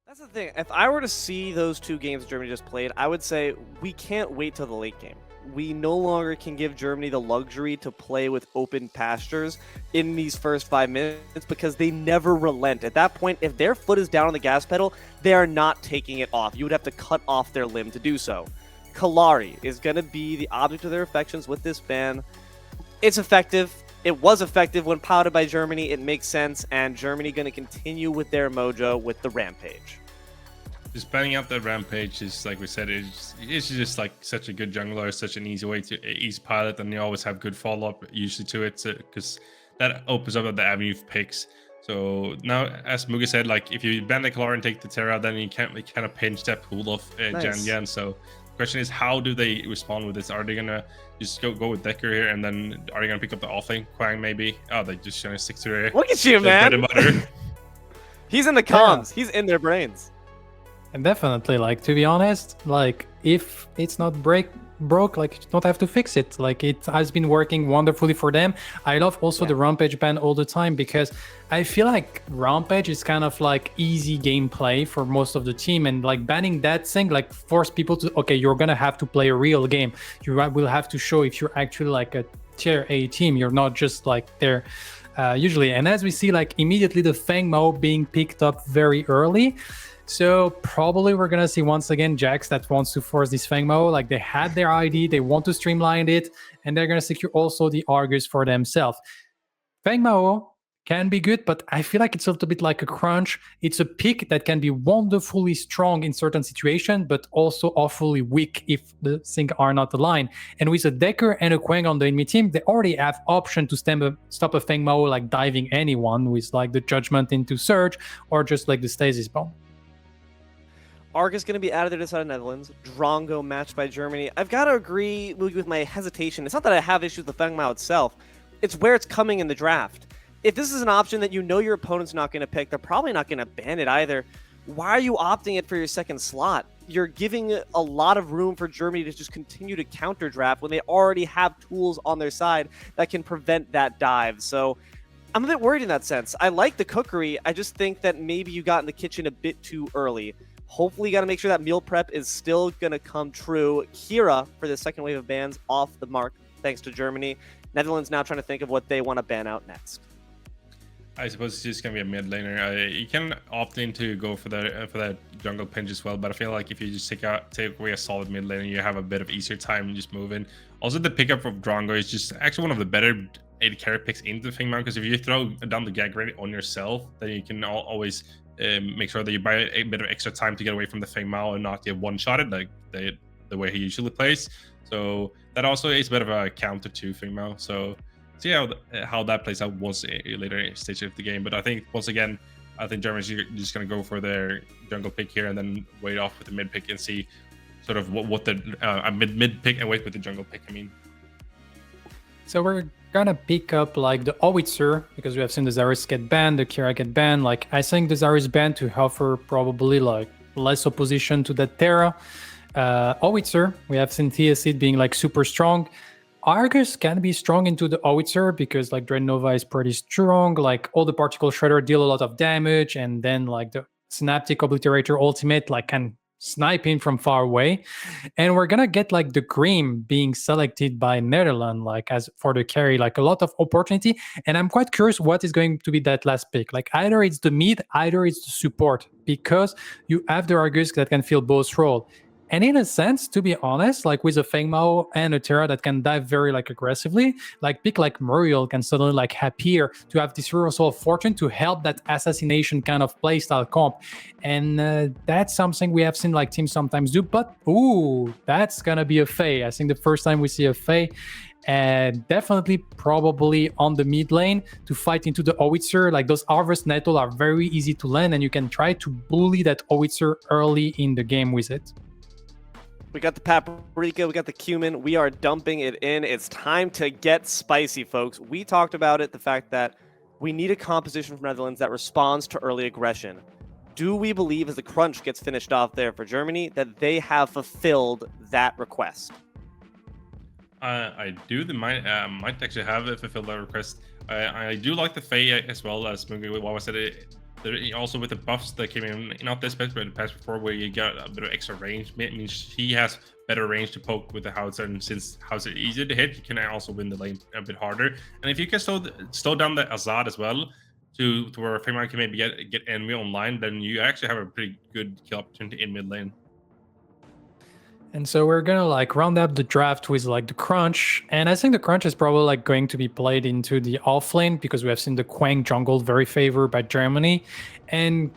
That's the thing. If I were to see those two games Germany just played, I would say we can't wait till the late game. We no longer can give Germany the luxury to play with open pastures in these first 5 minutes because they never relent. At that point, if their foot is down on the gas pedal, they are not taking it off. You would have to cut off their limb to do so. Kalari is going to be the object of their affections with this ban. It's effective. It was effective when piloted by Germany. It makes sense, and Germany going to continue with their mojo with the Rampage. Just banning out that Rampage is, like we said, it's just like such a good jungler, such an easy way to ease pilot, and you always have good follow-up usually to it, because that opens up the avenue of picks. So now, as Muga said, like if you ban the Kalari and take the Terra, then you can't kind of pinch that pool of Jan. So the question is, how do they respond with this? Are they gonna just go with Decker here, and then are they gonna pick up the offlane Quang maybe? Oh, they just gonna stick to their look at you, man. He's in the comms. Yeah. He's in their brains. And definitely, like, to be honest, like, if it's not broke, like, you don't have to fix it. Like, it has been working wonderfully for them. I love also the Rampage ban all the time, because I feel like Rampage is kind of like easy gameplay for most of the team, and like banning that thing like force people to, okay, you're gonna have to play a real game. You will have to show if you're actually like a tier A team. You're not just like there usually. And as we see, like, immediately the Feng Mao being picked up very early. So probably we're going to see once again Jax that wants to force this Feng Mao. Like, they had their ID, they want to streamline it, and they're going to secure also the Argus for themselves. Feng Mao can be good, but I feel like it's a little bit like a crunch. It's a pick that can be wonderfully strong in certain situations, but also awfully weak if the things are not aligned. And with a Decker and a Quang on the enemy team, they already have option to stop a Feng Mao like diving anyone with like the Judgment into Surge or just like the Stasis Bomb. Argus going to be added to this side of Netherlands. Drongo matched by Germany. I've got to agree with my hesitation. It's not that I have issues with the Feng Mao itself. It's where it's coming in the draft. If this is an option that you know your opponent's not going to pick, they're probably not going to ban it either. Why are you opting it for your second slot? You're giving a lot of room for Germany to just continue to counter draft when they already have tools on their side that can prevent that dive. So I'm a bit worried in that sense. I like the cookery. I just think that maybe you got in the kitchen a bit too early. Hopefully, you got to make sure that meal prep is still going to come true. Kira, for the second wave of bans, off the mark, thanks to Germany. Netherlands now trying to think of what they want to ban out next. I suppose it's just going to be a mid laner. You can opt in to go for that jungle pinch as well, but I feel like if you just take away a solid mid laner, you have a bit of easier time just moving. Also, the pickup of Drongo is just actually one of the better AD carry picks into the Feng Mao, because if you throw down the gag ready on yourself, then you can always make sure that you buy a bit of extra time to get away from the Feng Mao and not get one-shotted like the way he usually plays. So that also is a bit of a counter to Feng Mao. So see how that plays out once a later stage of the game. But I think, once again, I think Germany's just going to go for their jungle pick here and then wait off with the mid pick and see sort of what the mid pick and wait with the jungle pick, I mean. So we're gonna pick up like the Howitzer, because we have seen the Zarus get banned, the Kira get banned. Like, I think the Zarus ban to offer probably like less opposition to that Terra. Howitzer, we have seen TSC being like super strong. Argus can be strong into the Howitzer because like Dread Nova is pretty strong. Like, all the particle shredder deal a lot of damage, and then like the Synaptic Obliterator ultimate like can sniping from far away. And we're gonna get like the Grim being selected by Netherlands like as for the carry, like a lot of opportunity. And I'm quite curious what is going to be that last pick. Like, either it's the mid, either it's the support, because you have the Argus that can fill both roles. And in a sense, to be honest, like with a Feng Mao and a Terra that can dive very like aggressively, like pick like Muriel can suddenly like appear to have this reversal of fortune to help that assassination kind of playstyle comp. And that's something we have seen like teams sometimes do. But ooh, that's gonna be a Fae. I think the first time we see a Fae. And definitely probably on the mid lane to fight into the Howitzer. Like, those Harvest Nettle are very easy to land, and you can try to bully that Howitzer early in the game with it. We got the paprika, we got the cumin, we are dumping it in. It's time to get spicy, folks. We talked about it, the fact that we need a composition from Netherlands that responds to early aggression. Do we believe, as the crunch gets finished off there for Germany, that they have fulfilled that request? I do. They might actually have fulfilled that request. I do like the Fae as well, as Mugi said. Also with the buffs that came in, not this patch, but the patch before, where you got a bit of extra range, means he has better range to poke with the howitzer, and since howitzer is easier to hit, you can also win the lane a bit harder. And if you can slow down the Azad as well, to where Fangmao can maybe get enemy online, then you actually have a pretty good kill opportunity in mid lane. And so we're gonna like round up the draft with like the crunch, and I think the crunch is probably like going to be played into the off lane because we have seen the Quang jungle very favored by Germany, and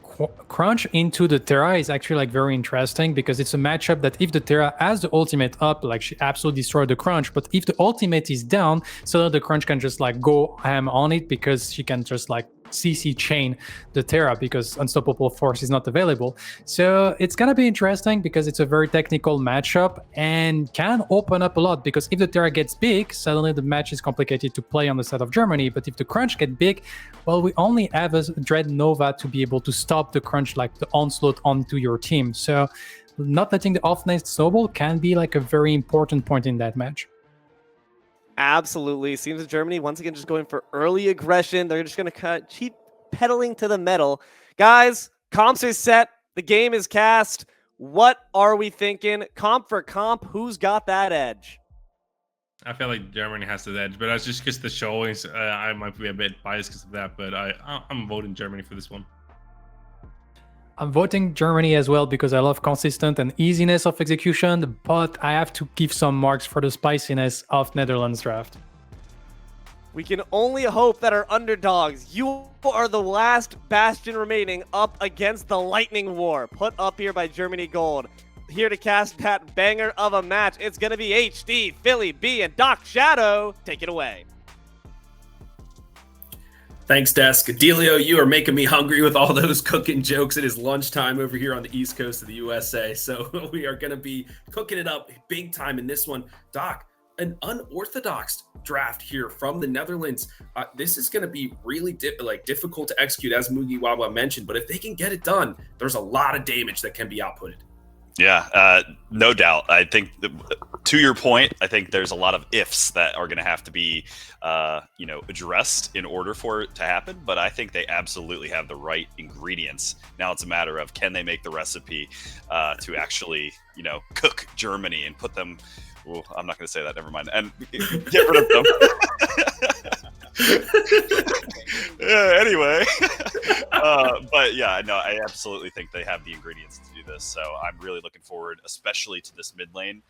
crunch into the Terra is actually like very interesting because it's a matchup that if the Terra has the ultimate up, like she absolutely destroyed the crunch, but if the ultimate is down, so that the crunch can just like go ham on it because she can just like CC chain the Terra because Unstoppable Force is not available. So it's gonna be interesting because it's a very technical matchup and can open up a lot because if the Terra gets big, suddenly the match is complicated to play on the side of Germany. But if the crunch get big, well, we only have a Dread Nova to be able to stop the crunch, like the onslaught onto your team. So not letting the off-lane snowball can be like a very important point in that match. Absolutely. Seems that Germany, once again, just going for early aggression. They're just going to keep pedaling to the metal. Guys, comps are set. The game is cast. What are we thinking? Comp for comp, who's got that edge? I feel like Germany has the edge, but that's just because the showings, I might be a bit biased because of that, but I'm voting Germany for this one. I'm voting Germany as well because I love consistent and easiness of execution, but I have to give some marks for the spiciness of Netherlands draft. We can only hope that our underdogs, you are the last bastion remaining up against the Lightning War, put up here by Germany Gold. Here to cast that banger of a match, it's going to be HD, Philly B, and Doc Shadow. Take it away. Thanks, Desk. Delio, you are making me hungry with all those cooking jokes. It is lunchtime over here on the East Coast of the USA, so we are going to be cooking it up big time in this one. Doc, an unorthodox draft here from the Netherlands. This is going to be really difficult to execute, as Mugiwawa mentioned, but if they can get it done, there's a lot of damage that can be outputted. Yeah, no doubt. I think to your point, I think there's a lot of ifs that are going to have to be, addressed in order for it to happen. But I think they absolutely have the right ingredients. Now it's a matter of can they make the recipe to actually, cook Germany and put them. Well, I'm not going to say that. Never mind. And get rid of them. Anyway, but yeah, no, I absolutely think they have the ingredients to do this. So I'm really looking forward, especially to this mid lane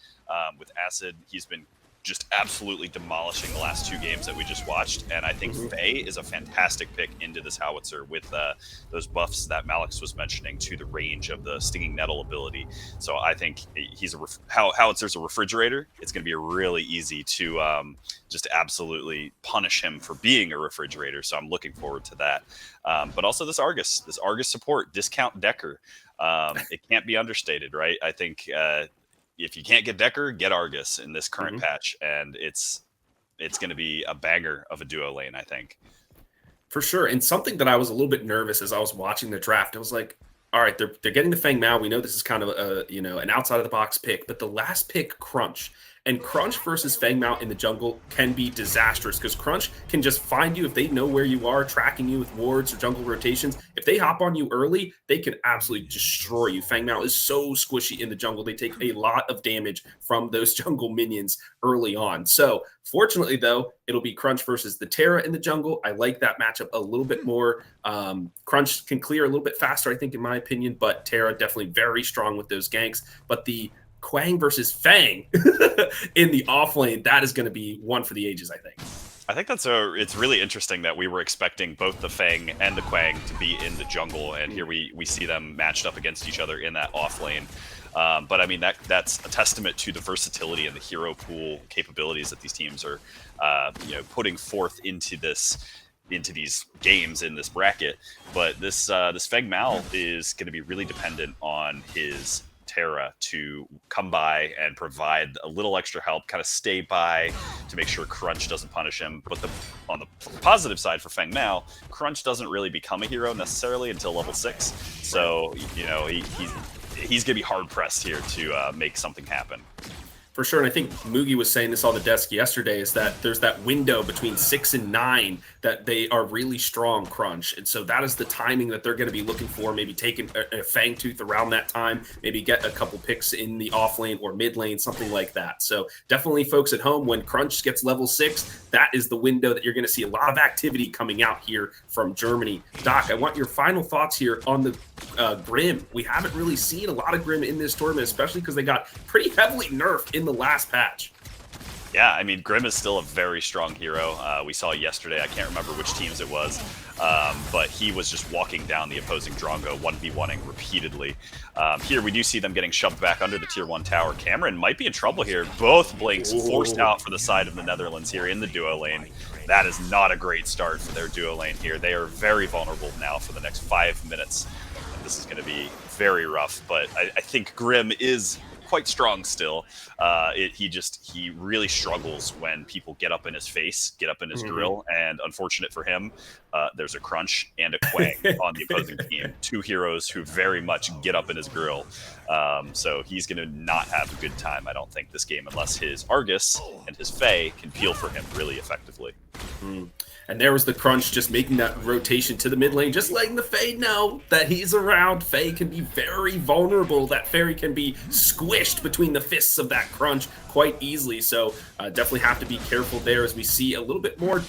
with Acid. He's been just absolutely demolishing the last two games that we just watched, and I think Faye is a fantastic pick into this howitzer with those buffs that Malix was mentioning to the range of the Stinging Nettle ability. So I think he's howitzer's a refrigerator. It's going to be really easy to just absolutely punish him for being a refrigerator. So I'm looking forward to that. But also this Argus support, discount Decker. It can't be understated, right? I think if you can't get Decker, get Argus in this current patch, and it's going to be a banger of a duo lane, I think. For sure. And something that I was a little bit nervous as I was watching the draft, I was like, all right, they're getting the Fang Mao. We know this is kind of an outside of the box pick, but the last pick, Crunch. And Crunch versus Fang Mao in the jungle can be disastrous because Crunch can just find you if they know where you are, tracking you with wards or jungle rotations. If they hop on you early, they can absolutely destroy you. Fang Mao is so squishy in the jungle. They take a lot of damage from those jungle minions early on. So fortunately, though, it'll be Crunch versus the Terra in the jungle. I like that matchup a little bit more. Crunch can clear a little bit faster, I think, in my opinion, but Terra definitely very strong with those ganks. But the Quang versus Fang in the off lane, that is going to be one for the ages, I think. I think it's really interesting that we were expecting both the Fang and the Quang to be in the jungle, and here we see them matched up against each other in that off lane. But I mean, that's a testament to the versatility and the hero pool capabilities that these teams are, putting forth into these games in this bracket. But this Fang Mao is going to be really dependent on his Terra to come by and provide a little extra help, kind of stay by to make sure Crunch doesn't punish him. But on the positive side for Fang Mao, Crunch doesn't really become a hero necessarily until level 6. So, he's going to be hard pressed here to make something happen. For sure, and I think Mugi was saying this on the desk yesterday, is that there's that window between 6 and 9 that they are really strong crunch. And so that is the timing that they're going to be looking for, maybe taking a Fang Tooth around that time, maybe get a couple picks in the off lane or mid lane, something like that. So definitely folks at home, when crunch gets level 6, that is the window that you're going to see a lot of activity coming out here from Germany. Doc, I want your final thoughts here on the Grim. We haven't really seen a lot of Grim in this tournament, especially because they got pretty heavily nerfed in the last patch. Yeah, I mean, Grim is still a very strong hero. We saw yesterday, I can't remember which teams it was, but he was just walking down the opposing Drongo, 1v1ing repeatedly. Here we do see them getting shoved back under the tier 1 tower. Cameron might be in trouble here. Both Blinks forced out for the side of the Netherlands here in the duo lane. That is not a great start for their duo lane here. They are very vulnerable now for the next 5 minutes. And this is going to be very rough, but I think Grim is quite strong still. He really struggles when people get up in his face, get up in his grill, and unfortunate for him, there's a crunch and a Quang on the opposing team. 2 heroes who very much get up in his grill. So he's going to not have a good time, I don't think, this game, unless his Argus and his Fae can peel for him really effectively. And there was the crunch, just making that rotation to the mid lane, just letting the Fae know that he's around. Fae can be very vulnerable. That Fairy can be squished between the fists of that crunch quite easily. So definitely have to be careful there as we see a little bit more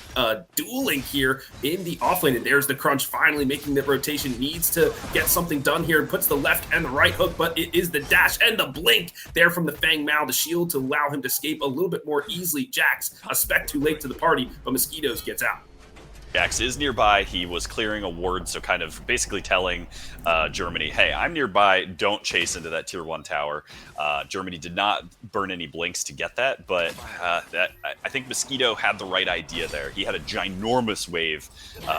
dueling here in the offlane. And there's the crunch finally making the rotation. Needs to get something done here and puts the left and the right hook, but it is the dash and the blink there from the Fang Mao, the shield to allow him to escape a little bit more easily. Jax, a spec too late to the party, but Mosquitoes gets out. Jax is nearby. He was clearing a ward, so kind of basically telling Germany, hey, I'm nearby, don't chase into that tier 1 tower. Germany did not burn any blinks to get that, but I think Mosquito had the right idea there. He had a ginormous wave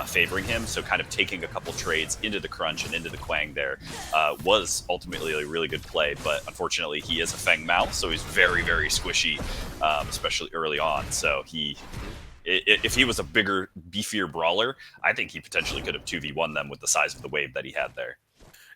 favoring him, so kind of taking a couple trades into the crunch and into the Quang there was ultimately a really good play, but unfortunately he is a Feng Mao, so he's very, very squishy, especially early on. So if he was a bigger, beefier brawler, I think he potentially could have 2v1 them with the size of the wave that he had there.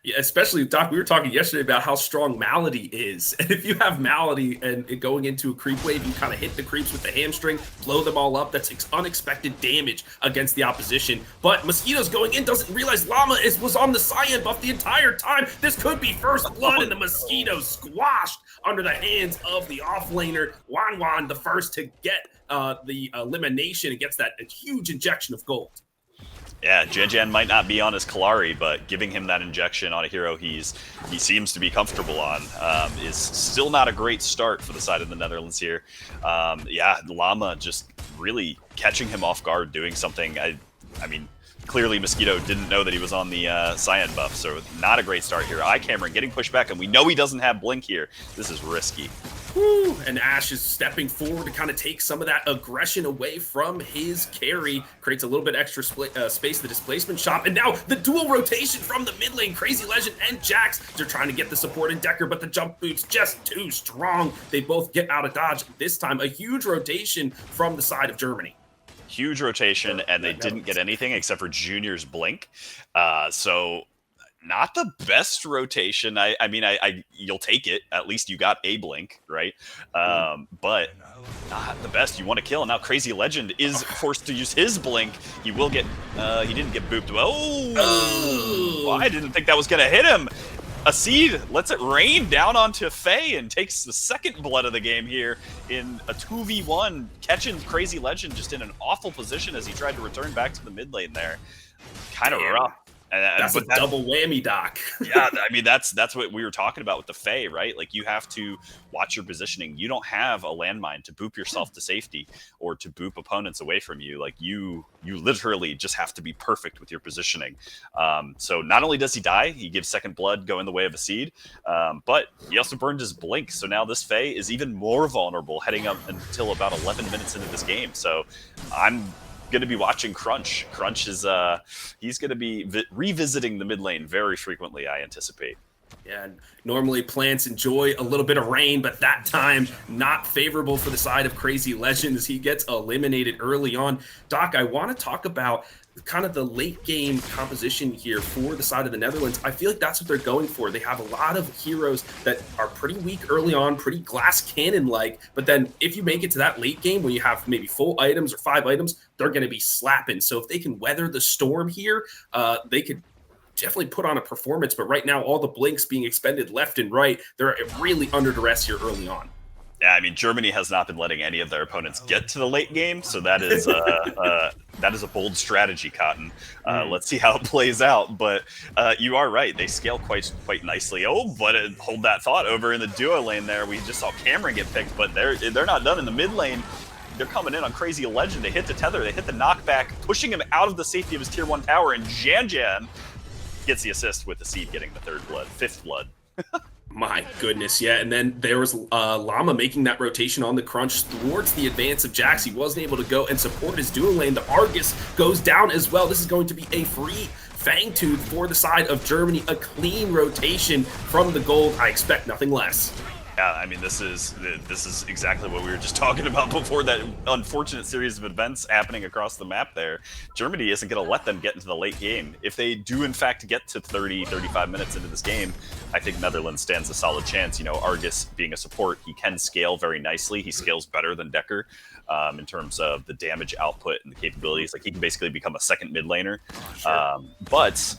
Yeah, especially, Doc, we were talking yesterday about how strong Malady is. And if you have Malady and it going into a creep wave, you kind of hit the creeps with the hamstring, blow them all up. That's unexpected damage against the opposition. But Mosquito's going in, doesn't realize Llama was on the Cyan buff the entire time. This could be first blood, and the Mosquito squashed under the hands of the offlaner. Wan, the first to get the elimination. It gets that huge injection of gold. Yeah, Jejan might not be on his Kalari, but giving him that injection on a hero he seems to be comfortable on is still not a great start for the side of the Netherlands here. Yeah, Llama just really catching him off guard, doing something. I mean, clearly Mosquito didn't know that he was on the Cyan buff, so not a great start here. Cameron getting pushed back, and we know he doesn't have Blink here. This is risky. Woo. And Ash is stepping forward to kind of take some of that aggression away from his carry. Creates a little bit extra space, the displacement shop. And now the dual rotation from the mid lane. Crazy Legend and Jax. They're trying to get the support in Decker, but the jump boots just too strong. They both get out of dodge. This time, a huge rotation from the side of Germany. Huge rotation, and they didn't get anything except for Junior's Blink. So not the best rotation. I mean, you'll take it. At least you got a Blink, right? But not the best. You want to kill. And now Crazy Legend is forced to use his Blink. He will get, he didn't get booped. Oh, I didn't think that was going to hit him. Acid lets it rain down onto Faye and takes the second blood of the game here in a 2v1, catching Crazy Legend just in an awful position as he tried to return back to the mid lane there. Kind of rough. That's a double whammy, Doc. Yeah, I mean, that's what we were talking about with the Fae, right? Like, you have to watch your positioning. You don't have a landmine to boop yourself to safety or to boop opponents away from you. Like, you literally just have to be perfect with your positioning. So not only does he die, he gives second blood going the way of a seed, but he also burned his Blink. So now this Fae is even more vulnerable heading up until about 11 minutes into this game. So I'm going to be watching Crunch. Crunch is he's going to be revisiting the mid lane very frequently, I anticipate. Yeah, normally plants enjoy a little bit of rain, but that time not favorable for the side of Crazy Legend as he gets eliminated early on. Doc, I want to talk about kind of the late game composition here for the side of the Netherlands, I feel like that's what they're going for. They have a lot of heroes that are pretty weak early on, pretty glass cannon-like, but then if you make it to that late game when you have maybe full items or 5 items, they're going to be slapping. So if they can weather the storm here, they could definitely put on a performance. But right now, all the blinks being expended left and right, they're really under duress here early on. Yeah, I mean, Germany has not been letting any of their opponents get to the late game, so that is that is a bold strategy, Cotton. Let's see how it plays out. But you are right; they scale quite nicely. Oh, but hold that thought over in the duo lane there. We just saw Cameron get picked, but they're not done in the mid lane. They're coming in on Crazy Legend. They hit the tether, they hit the knockback, pushing him out of the safety of his tier 1 tower, and Jan gets the assist with the Seed getting the 5th blood. My goodness, yeah. And then there was Llama making that rotation on the crunch towards the advance of Jax. He wasn't able to go and support his dual lane. The Argus goes down as well. This is going to be a free Fang Tooth for the side of Germany. A clean rotation from the gold. I expect nothing less. Yeah, I mean, this is exactly what we were just talking about before, that unfortunate series of events happening across the map there. Germany isn't going to let them get into the late game. If they do, in fact, get to 30, 35 minutes into this game, I think Netherlands stands a solid chance. You know, Argus being a support, he can scale very nicely. He scales better than Decker in terms of the damage output and the capabilities. Like, he can basically become a second mid laner. Sure. But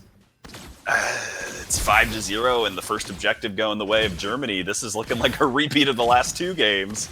it's 5-0 and the first objective going the way of Germany. This is looking like a repeat of the last 2 games.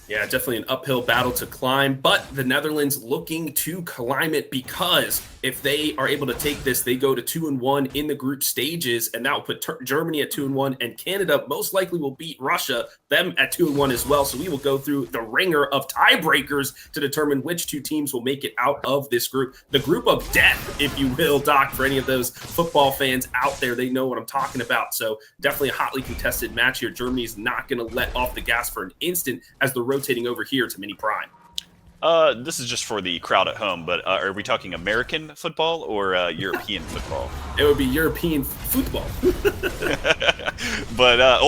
Yeah, definitely an uphill battle to climb, but the Netherlands looking to climb it, because if they are able to take this, they go to 2-1 in the group stages, and that will put Germany at 2-1, and Canada most likely will beat Russia, them at 2-1 as well. So we will go through the ringer of tiebreakers to determine which 2 teams will make it out of this group. The group of death, if you will, Doc, for any of those football fans out there, they know what I'm talking about. So definitely a hotly contested match here. Germany is not going to let off the gas for an instant as they're rotating over here to Mini Prime. This is just for the crowd at home, but are we talking American football or European football? It would be European football. But,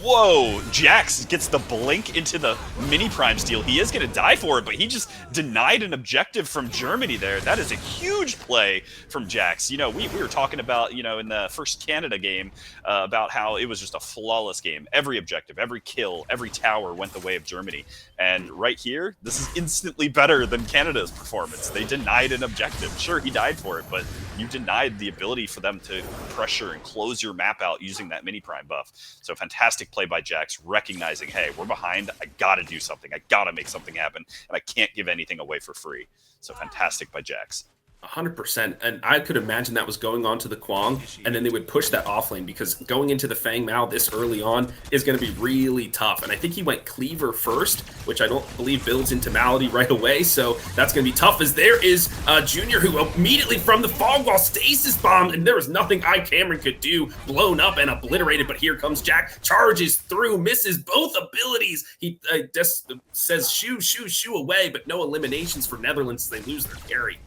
whoa! Jax gets the blink into the Mini Prime steal. He is going to die for it, but he just denied an objective from Germany there. That is a huge play from Jax. You know, we were talking about, you know, in the first Canada game about how it was just a flawless game. Every objective, every kill, every tower went the way of Germany. And right here, this is instantly better than Canada's performance. They denied an objective. Sure, he died for it, but you denied the ability for them to pressure and close your map out using that Mini Prime buff. So fantastic play by Jax, recognizing, hey, we're behind. I got to do something. I got to make something happen, and I can't give anything away for free. So fantastic by Jax. 100%. And I could imagine that was going on to the Kwang, and then they would push that off lane, because going into the Fang Mao this early on is going to be really tough. And I think he went Cleaver first, which I don't believe builds into Malady right away. So that's going to be tough, as there is Junior, who immediately from the fog wall stasis bombed, and there was nothing Cameron could do, blown up and obliterated. But here comes Jack, charges through, misses both abilities. He just says shoo away, but no eliminations for Netherlands. They lose their carry.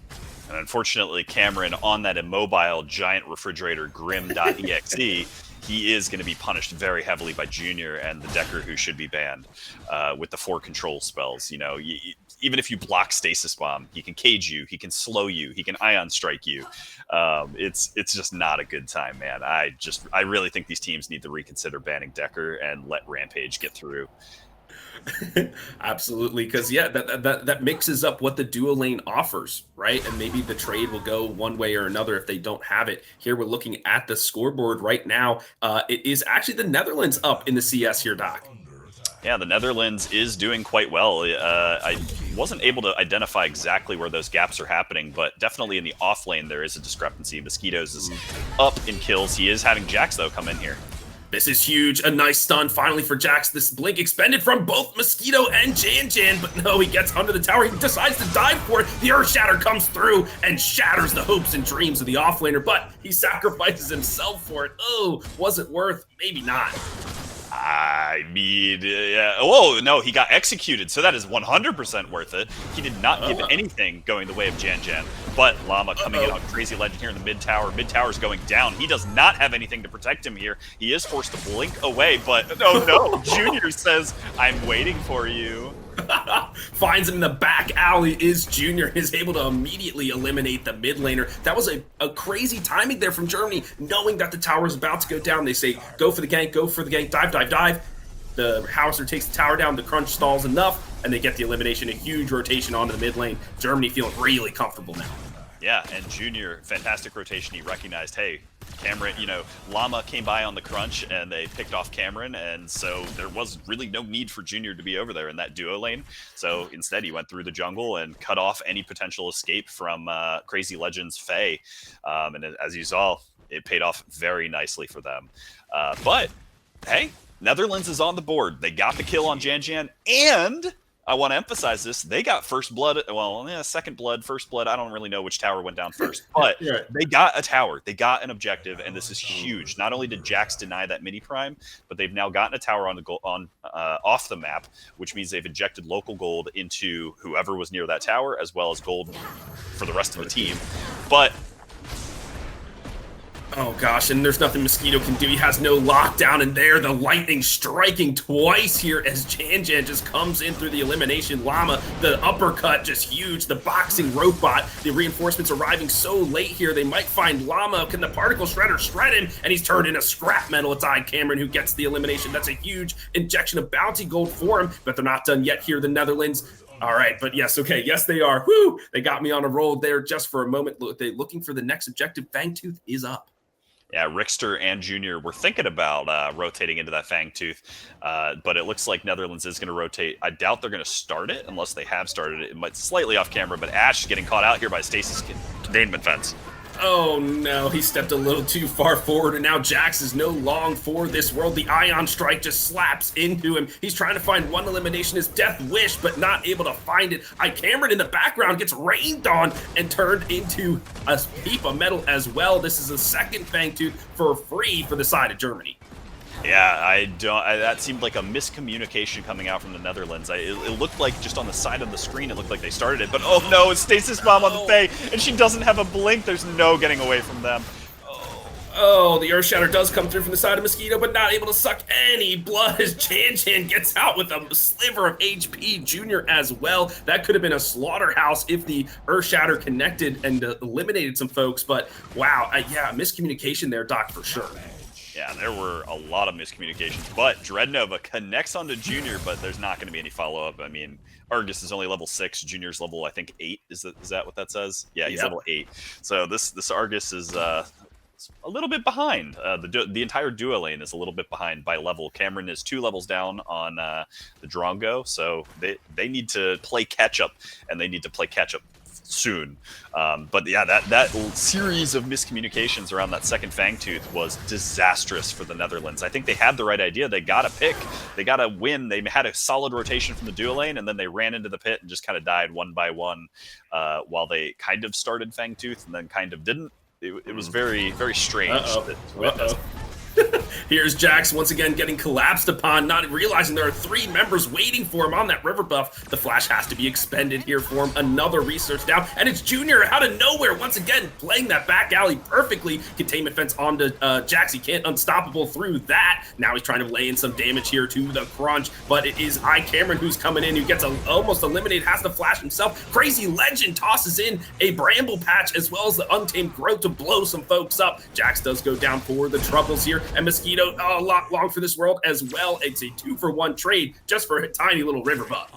And unfortunately, Cameron, on that immobile giant refrigerator grim.exe, he is going to be punished very heavily by Junior and the Decker, who should be banned with the 4 control spells. You know, even if you block Stasis Bomb, he can cage you, he can slow you, he can Ion Strike you. It's just not a good time, man. I really think these teams need to reconsider banning Decker and let Rampage get through. Absolutely, because yeah, that mixes up what the duo lane offers, right? And maybe the trade will go one way or another if they don't have it. Here we're looking at the scoreboard right now. It is actually the Netherlands up in the CS here, Doc. Yeah, the Netherlands is doing quite well. I wasn't able to identify exactly where those gaps are happening, but definitely in the off lane there is a discrepancy. Mosquitoes is up in kills. He is having Jax, though, come in here. This is huge. A nice stun finally for Jax. This blink expended from both Mosquito and Jan, but no, he gets under the tower. He decides to dive for it. The Earth Shatter comes through and shatters the hopes and dreams of the offlaner, but he sacrifices himself for it. Oh, was it worth? Maybe not. I mean, oh, no, he got executed, so that is 100% worth it. He did not give anything going the way of Jan. But Llama coming in on Crazy Legend here in the mid tower. Mid tower's going down. He does not have anything to protect him here. He is forced to blink away, but no, Junior says, I'm waiting for you. Finds him in the back alley is Junior, is able to immediately eliminate the mid laner. That was a crazy timing there from Germany, knowing that the tower is about to go down. They say, go for the gank, dive, dive, dive. The Howitzer takes the tower down, the crunch stalls enough, and they get the elimination, a huge rotation onto the mid lane. Germany feeling really comfortable now. Yeah, and Junior, fantastic rotation. He recognized, hey, Cameron, Llama came by on the crunch and they picked off Cameron, and so there was really no need for Junior to be over there in that duo lane. So instead, he went through the jungle and cut off any potential escape from Crazy Legends Faye. And as you saw, it paid off very nicely for them. But hey, Netherlands is on the board. They got the kill on Jan, and I want to emphasize this. They got first blood. Well, second blood, first blood. I don't really know which tower went down first, but they got a tower. They got an objective, and this is huge. Not only did Jax deny that mini prime, but they've now gotten a tower on the off the map, which means they've injected local gold into whoever was near that tower, as well as gold for the rest of the team. But oh gosh, and there's nothing Mosquito can do. He has no lockdown, and there the lightning striking twice here as Jan just comes in through the elimination. Llama, the uppercut just huge. The boxing robot, the reinforcements arriving so late here. They might find Llama. Can the particle shredder shred him? And he's turned into scrap metal. It's Cameron who gets the elimination. That's a huge injection of bounty gold for him, but they're not done yet here, the Netherlands. All right, but yes, okay, yes they are. Woo! They got me on a roll there just for a moment. They're looking for the next objective. Fangtooth is up. Yeah, Rickster and Junior were thinking about rotating into that Fangtooth, but it looks like Netherlands is going to rotate. I doubt they're going to start it unless they have started it. It might slightly off camera, but Ash is getting caught out here by Stacy's containment fence. Oh no, he stepped a little too far forward, and now Jax is no long for this world. The Ion Strike just slaps into him. He's trying to find one elimination, his Death Wish, but not able to find it. Cameron in the background gets rained on and turned into a heap of metal as well. This is a second Fangtooth for free for the side of Germany. Yeah, that seemed like a miscommunication coming out from the Netherlands. It looked like just on the side of the screen, it looked like they started it, but oh no, it's Stasis Bomb on the Faye, and she doesn't have a blink. There's no getting away from them. Oh, the Earth Shatter does come through from the side of Mosquito, but not able to suck any blood as Jan gets out with a sliver of HP. Junior as well. That could have been a slaughterhouse if the Earth Shatter connected and eliminated some folks, but wow, yeah, miscommunication there, Doc, for sure. Yeah, there were a lot of miscommunications, but Dreadnova connects onto Junior, but there's not going to be any follow-up. I mean, Argus is only level 6, Junior's level, I think, 8. Is that what that says? Yeah, he's level 8. So this Argus is a little bit behind. The entire duo lane is a little bit behind by level. Cameron is 2 levels down on the Drongo, so they need to play catch-up, and they need to play catch-up soon. But yeah, that series of miscommunications around that second Fangtooth was disastrous for the Netherlands. I think they had the right idea. They got to pick. They got to win. They had a solid rotation from the duo lane, and then they ran into the pit and just kind of died one by one while they kind of started Fangtooth and then kind of didn't. It was very, very strange to witness. Here's Jax once again getting collapsed upon, not realizing there are 3 members waiting for him on that river buff. The flash has to be expended here for him. Another research down, and it's Junior out of nowhere once again playing that back alley perfectly. Containment fence onto Jax. He can't unstoppable through that. Now he's trying to lay in some damage here to the crunch, but it is Cameron who's coming in, who gets almost eliminated, has the flash himself. Crazy Legend tosses in a bramble patch as well as the untamed growth to blow some folks up. Jax does go down for the troubles here, and Mosquito, a lot long for this world as well. It's a 2-for-1 trade just for a tiny little river bug.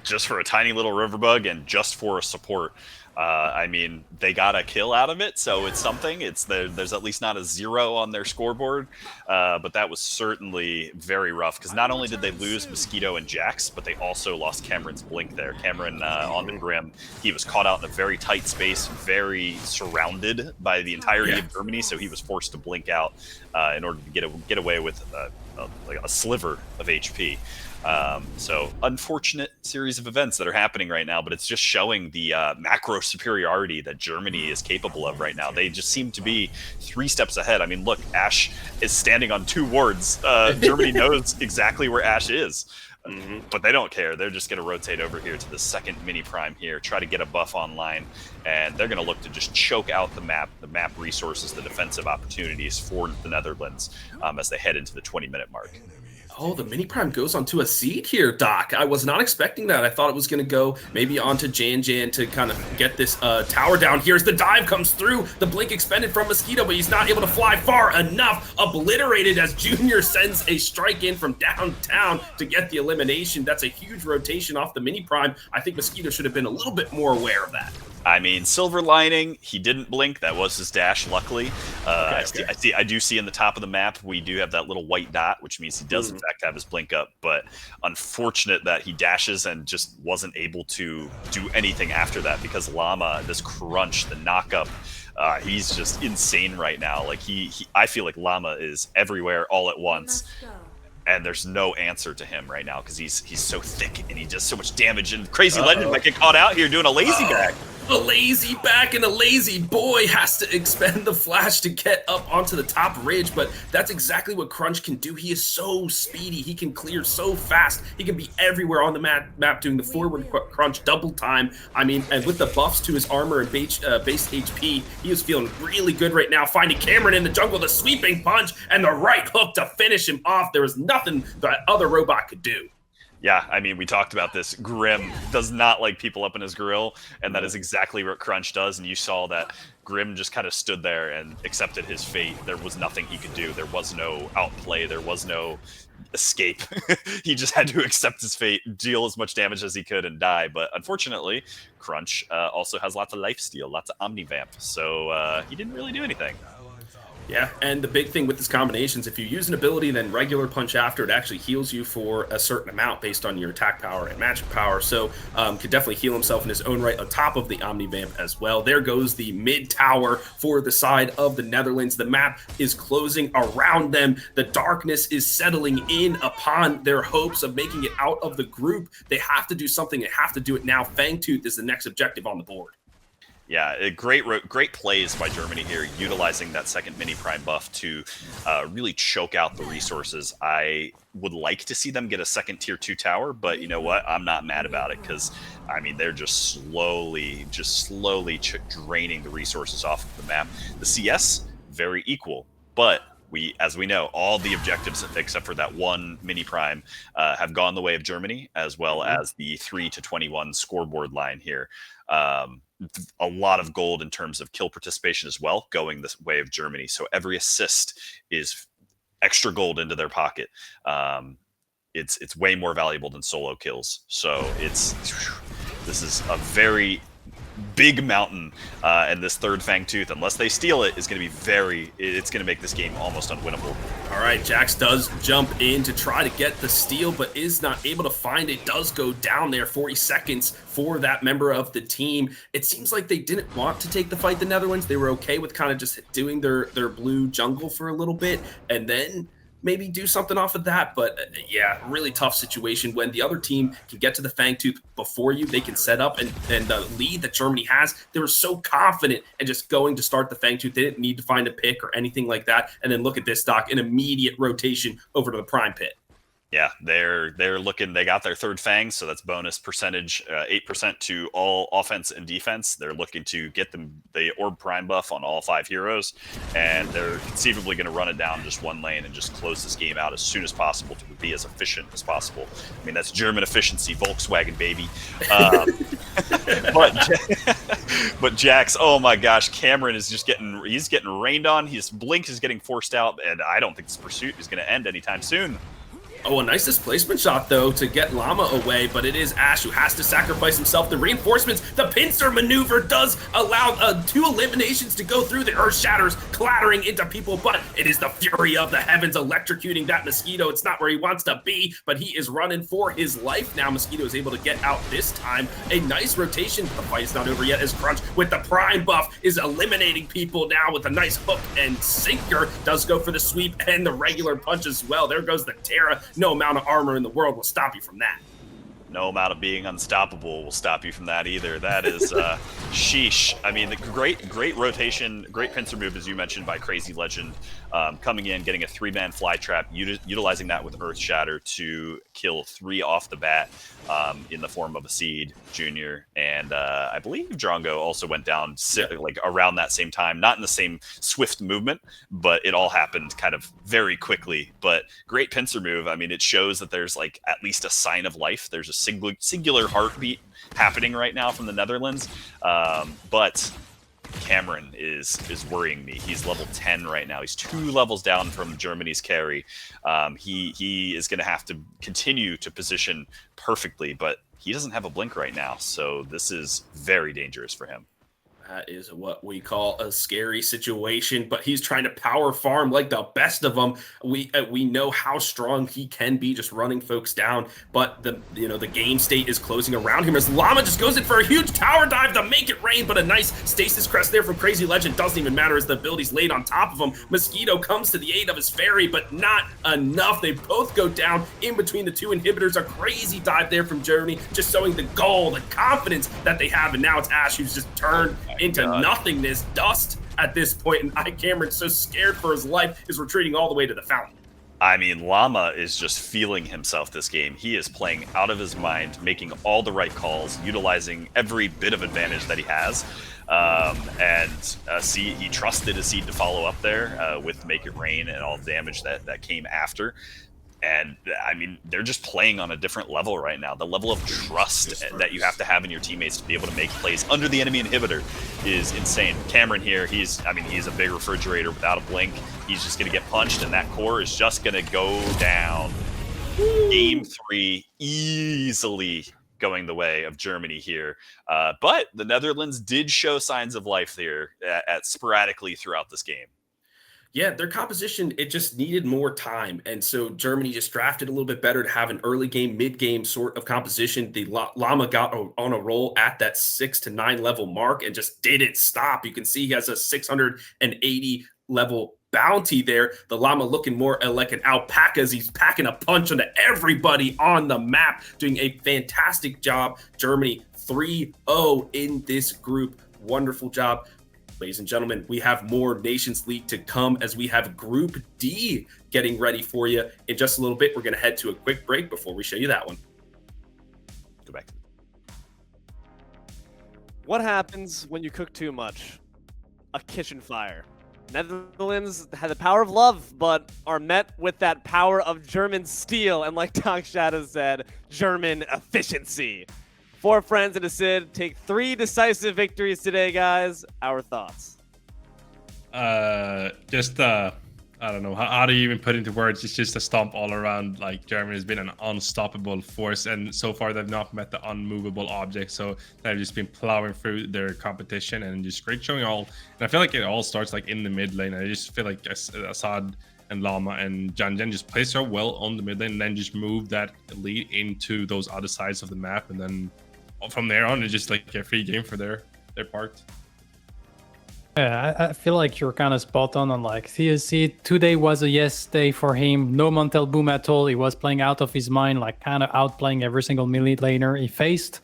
Just for a tiny little river bug and just for a support. I mean, they got a kill out of it, so it's something. There's at least not a 0 on their scoreboard, but that was certainly very rough, because not only did they lose Mosquito and Jax, but they also lost Cameron's blink there. Cameron on the Grim, he was caught out in a very tight space, very surrounded by the entirety of Germany, so he was forced to blink out in order to get away with like a sliver of HP. So unfortunate series of events that are happening right now, but it's just showing the macro superiority that Germany is capable of right now. They just seem to be 3 steps ahead. I mean, look, Ashe is standing on 2 wards. Germany knows exactly where Ashe is, but they don't care. They're just going to rotate over here to the second mini prime here, try to get a buff online, and they're going to look to just choke out the map resources, the defensive opportunities for the Netherlands as they head into the 20-minute mark. Oh, the mini prime goes onto a seed here, Doc. I was not expecting that. I thought it was going to go maybe onto Jan to kind of get this tower down. Here's the dive comes through. The blink expended from Mosquito, but he's not able to fly far enough. Obliterated as Junior sends a strike in from downtown to get the elimination. That's a huge rotation off the mini prime. I think Mosquito should have been a little bit more aware of that. I mean, silver lining, he didn't blink. That was his dash, luckily. I do see in the top of the map, we do have that little white dot, which means he does, in fact, have his blink up. But unfortunate that he dashes and just wasn't able to do anything after that because Llama, this crunch, the knock-up, he's just insane right now. Like, I feel like Llama is everywhere all at once. And there's no answer to him right now because he's so thick and he does so much damage. And Crazy Legend might get caught out here doing a lazy back. A lazy back and a lazy boy has to expend the flash to get up onto the top ridge, but that's exactly what Crunch can do. He is so speedy. He can clear so fast. He can be everywhere on the map doing the forward crunch double time. I mean, and with the buffs to his armor and base HP, he is feeling really good right now. Finding Cameron in the jungle, the sweeping punch, and the right hook to finish him off. There was nothing that other robot could do. Yeah, I mean, we talked about this. Grim does not like people up in his grill, and that is exactly what Crunch does. And you saw that Grim just kind of stood there and accepted his fate. There was nothing he could do. There was no outplay. There was no escape. He just had to accept his fate, deal as much damage as he could, and die. But unfortunately, Crunch also has lots of lifesteal, lots of omnivamp, so he didn't really do anything. Yeah, and the big thing with this combination is if you use an ability and then regular punch after, it actually heals you for a certain amount based on your attack power and magic power. So could definitely heal himself in his own right on top of the Omnivamp as well. There goes the mid tower for the side of the Netherlands. The map is closing around them. The darkness is settling in upon their hopes of making it out of the group. They have to do something. They have to do it now. Fangtooth is the next objective on the board. Yeah, great plays by Germany here, utilizing that second mini prime buff to really choke out the resources. I would like to see them get a second tier 2 tower, but you know what? I'm not mad about it because, I mean, they're just slowly draining the resources off of the map. The CS, very equal, but as we know, all the objectives except for that one mini prime have gone the way of Germany, as well as the 3-21 scoreboard line here. A lot of gold in terms of kill participation as well, going this way of Germany. So every assist is extra gold into their pocket. It's way more valuable than solo kills. So this is a very big mountain, and this third Fangtooth, unless they steal it, is going to be it's going to make this game almost unwinnable. All right, Jax does jump in to try to get the steal, but is not able to find it. Does go down there. 40 seconds for that member of the team. It seems like they didn't want to take the fight, the Netherlands. They were okay with kind of just doing their blue jungle for a little bit, and then maybe do something off of that. But yeah, really tough situation when the other team can get to the Fangtooth before you. They can set up, and the lead that Germany has, they were so confident and just going to start the Fangtooth. They didn't need to find a pick or anything like that. And then look at this, Doc, an immediate rotation over to the prime pit. Yeah, they're looking. They got their third Fang, so that's bonus percentage, 8% to all offense and defense. They're looking to get the Orb Prime buff on all 5 heroes, and they're conceivably going to run it down just one lane and just close this game out as soon as possible to be as efficient as possible. I mean, that's German efficiency, Volkswagen, baby. But Jax, oh my gosh, Cameron is just getting rained on. His blink is getting forced out, and I don't think this pursuit is going to end anytime soon. Oh, a nice displacement shot, though, to get Llama away, but it is Ash who has to sacrifice himself. The reinforcements, the pincer maneuver does allow 2 eliminations to go through. The Earth Shatters clattering into people, but it is the fury of the heavens electrocuting that Mosquito. It's not where he wants to be, but he is running for his life now. Mosquito is able to get out this time. A nice rotation. The fight is not over yet as Crunch with the Prime buff is eliminating people now with a nice hook and sinker. Does go for the sweep and the regular punch as well. There goes the Terra. No amount of armor in the world will stop you from that. no amount of being unstoppable will stop you from that either. That is sheesh. I mean, the great rotation, great pincer move, as you mentioned, by Crazy Legend, coming in, getting a 3-man fly trap, utilizing that with Earth Shatter to kill 3 off the bat in the form of a Seed Junior, and I believe Drongo also went down like around that same time, not in the same swift movement, but it all happened kind of very quickly. But great pincer move. I mean, it shows that there's like at least a sign of life. There's a singular heartbeat happening right now from the Netherlands, but Cameron is worrying me. He's level 10 right now. He's 2 levels down from Germany's carry. He is going to have to continue to position perfectly, but he doesn't have a blink right now, so this is very dangerous for him. That is what we call a scary situation, but he's trying to power farm like the best of them. We know how strong he can be just running folks down, but the game state is closing around him as Llama just goes in for a huge tower dive to make it rain, but a nice stasis crest there from Crazy Legend doesn't even matter as the ability's laid on top of him. Mosquito comes to the aid of his fairy, but not enough. They both go down in between the 2 inhibitors. A crazy dive there from Germany, just showing the goal, the confidence that they have, and now it's Ash who's just turned into nothingness, dust at this point, and Cameron's so scared for his life is retreating all the way to the fountain. I mean, Llama is just feeling himself this game. He is playing out of his mind, making all the right calls, utilizing every bit of advantage that he has. He trusted a Seed to follow up there with Make It Rain and all the damage that came after. And I mean, they're just playing on a different level right now. The level of trust that you have to have in your teammates to be able to make plays under the enemy inhibitor is insane. Cameron here, he's a big refrigerator without a blink. He's just going to get punched, and that core is just going to go down. Game 3 easily going the way of Germany here. But the Netherlands did show signs of life here at sporadically throughout this game. Yeah, their composition, it just needed more time. And so Germany just drafted a little bit better to have an early game, mid game sort of composition. The Llama got on a roll at that 6 to 9 level mark and just didn't stop. You can see he has a 680 level bounty there. The Llama looking more like an alpaca as he's packing a punch onto everybody on the map, doing a fantastic job. Germany 3-0 in this group. Wonderful job. Ladies and gentlemen, we have more Nations League to come as we have Group D getting ready for you. In just a little bit, we're going to head to a quick break before we show you that one. Go back. What happens when you cook too much? A kitchen fire. Netherlands have the power of love, but are met with that power of German steel, and like Doc Shadow said, German efficiency. 4 friends and a Sid take 3 decisive victories today, guys. Our thoughts? I don't know. How do you even put into words? It's just a stomp all around. Like, Germany has been an unstoppable force, and so far they've not met the unmovable object. So they've just been plowing through their competition and just great showing all. And I feel like it all starts like in the mid lane. I just feel like Assad and Llama and Janjan just play so well on the mid lane, and then just move that lead into those other sides of the map, and then from there on, it's just like a free game for their part. Yeah, I feel like you're kind of spot on like CSC. Today was a yes day for him. No Montel Boom at all. He was playing out of his mind, like kind of outplaying every single mid laner he faced.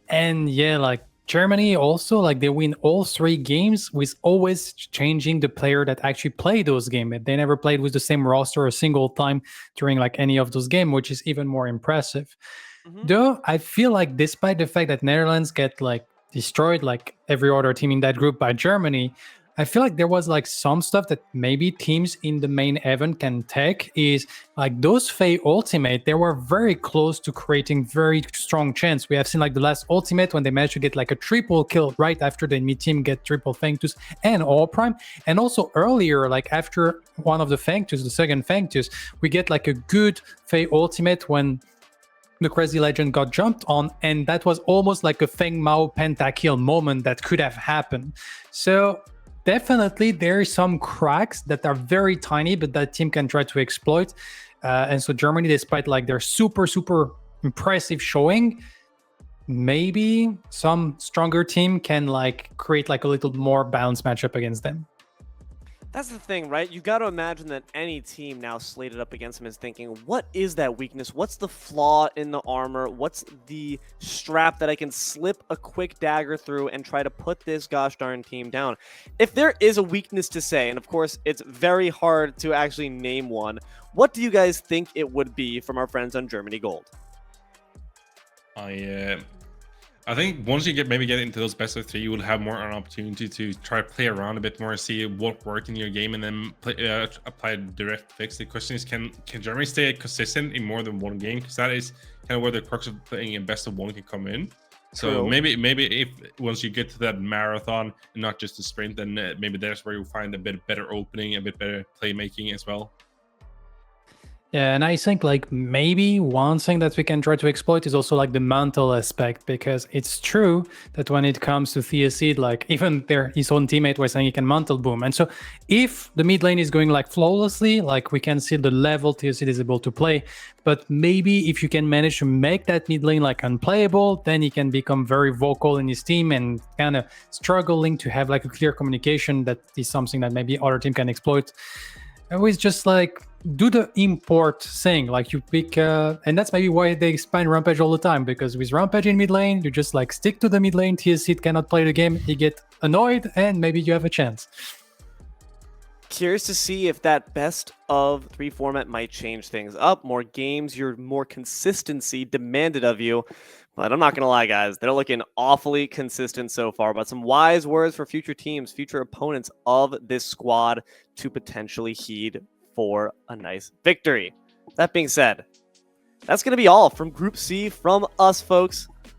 And yeah, like Germany also, like they win all 3 games with always changing the player that actually played those games. They never played with the same roster a single time during like any of those games, which is even more impressive. Though I feel like despite the fact that Netherlands get like destroyed like every other team in that group by Germany, I feel like there was like some stuff that maybe teams in the main event can take is like those Faye ultimate, they were very close to creating very strong chance. We have seen like the last ultimate when they managed to get like a triple kill right after the enemy team get triple Fangtus and All Prime. And also earlier, like after one of the Fangtus, the second Fangtus, we get like a good Faye ultimate when the Crazy Legend got jumped on, and that was almost like a Feng Mao pentakill moment that could have happened. So definitely there are some cracks that are very tiny, but that team can try to exploit. And so Germany, despite like their super impressive showing, maybe some stronger team can like create like a little more balanced matchup against them. That's the thing, right? You got to imagine that any team now slated up against him is thinking, what is that weakness? What's the flaw in the armor? What's the strap that I can slip a quick dagger through and try to put this gosh darn team down? If there is a weakness to say, and of course it's very hard to actually name one, what do you guys think it would be from our friends on Germany Gold? I think once you maybe get into those best of 3, you will have more an opportunity to try to play around a bit more, see what worked in your game, and then apply a direct fix. The question is, can Germany stay consistent in more than one game? Because that is kind of where the crux of playing in best of 1 can come in. So True. maybe if once you get to that marathon and not just a sprint, then maybe that's where you'll find a bit better opening, a bit better playmaking as well. Yeah, and I think like maybe one thing that we can try to exploit is also like the mental aspect, because it's true that when it comes to Theocid, like even his own teammate was saying he can mental boom. And so if the mid lane is going like flawlessly, like we can see the level Theocid is able to play, but maybe if you can manage to make that mid lane like unplayable, then he can become very vocal in his team and kind of struggling to have like a clear communication. That is something that maybe other team can exploit. Always just like do the import thing, like you pick and that's maybe why they spine Rampage all the time, because with Rampage in mid lane you just like stick to the mid lane. TSC cannot play the game, he get annoyed, and maybe you have a chance. Curious to see if that best of 3 format might change things up. More games, your more consistency demanded of you. But I'm not going to lie, guys, they're looking awfully consistent so far. But some wise words for future teams, future opponents of this squad to potentially heed for a nice victory. That being said, that's going to be all from Group C from us, folks.